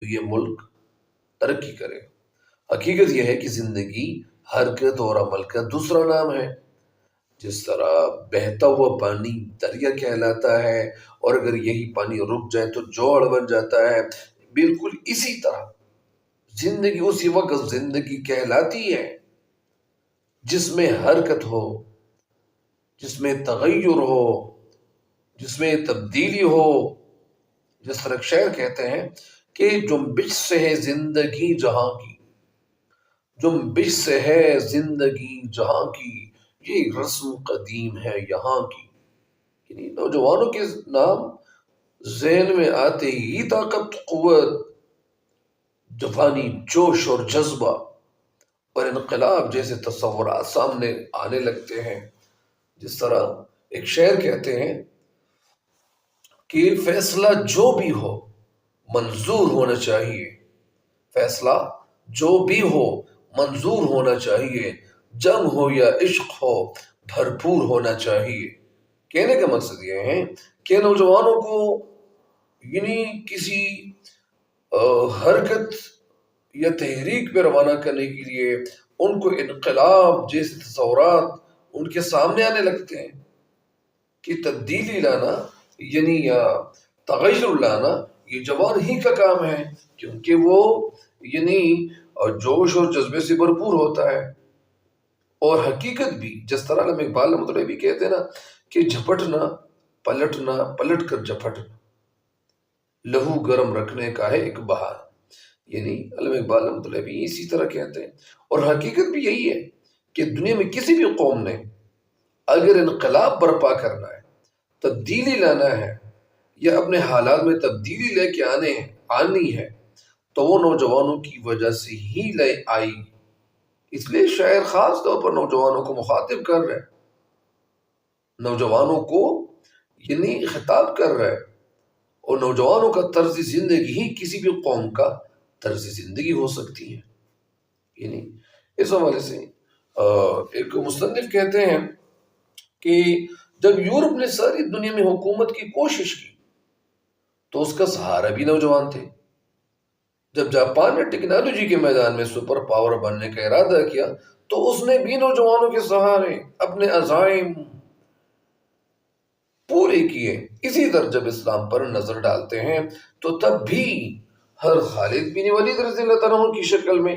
یہ ملک ترقی کرے گا۔ حقیقت یہ ہے کہ زندگی حرکت اور عمل کا دوسرا نام ہے۔ جس طرح بہتا ہوا پانی دریا کہلاتا ہے، اور اگر یہی پانی رک جائے تو جوہر بن جاتا ہے، بالکل اسی طرح زندگی اسی وقت زندگی کہلاتی ہے جس میں حرکت ہو، جس میں تغیر ہو، جس میں تبدیلی ہو۔ جس طرح ایک شاعر کہتے ہیں کہ جنبش سے ہے زندگی جہاں کی، جنبش سے ہے زندگی جہاں کی، یہ رسم قدیم ہے یہاں کی۔ یعنی نوجوانوں کے نام ذہن میں آتے ہی طاقت، قوت، جوانی، جوش اور جذبہ اور انقلاب جیسے تصورات سامنے آنے لگتے ہیں۔ جس طرح ایک شاعر کہتے ہیں کہ فیصلہ جو بھی ہو منظور ہونا چاہیے، فیصلہ جو بھی ہو منظور ہونا چاہیے، جنگ ہو یا عشق ہو بھرپور ہونا چاہیے۔ کہنے کا مقصد یہ ہے کہ نوجوانوں کو یعنی کسی حرکت یا تحریک پہ روانہ کرنے کے لیے ان کو انقلاب جیسے تصورات ان کے سامنے آنے لگتے ہیں کہ تبدیلی لانا یعنی یا تغیر لانا یہ جوان ہی کا کام ہے، کیونکہ وہ یعنی جوش اور جذبے سے بھرپور ہوتا ہے۔ اور حقیقت بھی جس طرح علامہ اقبال رحمۃ اللہ بھی کہتے ہیں نا کہ جھپٹنا پلٹنا، پلٹ کر جھپٹنا، لہو گرم رکھنے کا ہے ایک بہار۔ یعنی علامہ اقبال رحمۃ اللہ بھی اسی طرح کہتے ہیں، اور حقیقت بھی یہی ہے کہ دنیا میں کسی بھی قوم نے اگر انقلاب برپا کرنا ہے، تبدیلی لانا ہے یا اپنے حالات میں تبدیلی لے کے آنی ہے تو وہ نوجوانوں کی وجہ سے ہی لے آئی۔ اس لیے شاعر خاص طور پر نوجوانوں کو مخاطب کر رہے، نوجوانوں کو یعنی خطاب کر رہے، اور نوجوانوں کا طرز زندگی ہی کسی بھی قوم کا طرز زندگی ہو سکتی ہے۔ یعنی اس حوالے سے ایک مصنف کہتے ہیں کہ جب یورپ نے ساری دنیا میں حکومت کی کوشش کی تو اس کا سہارا بھی نوجوان تھے۔ جب جاپان نے ٹیکنالوجی کے میدان میں سپر پاور بننے کا ارادہ کیا تو اس نے بھی نوجوانوں کے سہارے اپنے عزائم پورے کیے۔ اسی طرح جب اسلام پر نظر ڈالتے ہیں تو تب بھی ہر خالد بن ولید رضی اللہ تعالیٰ عنہ کی شکل میں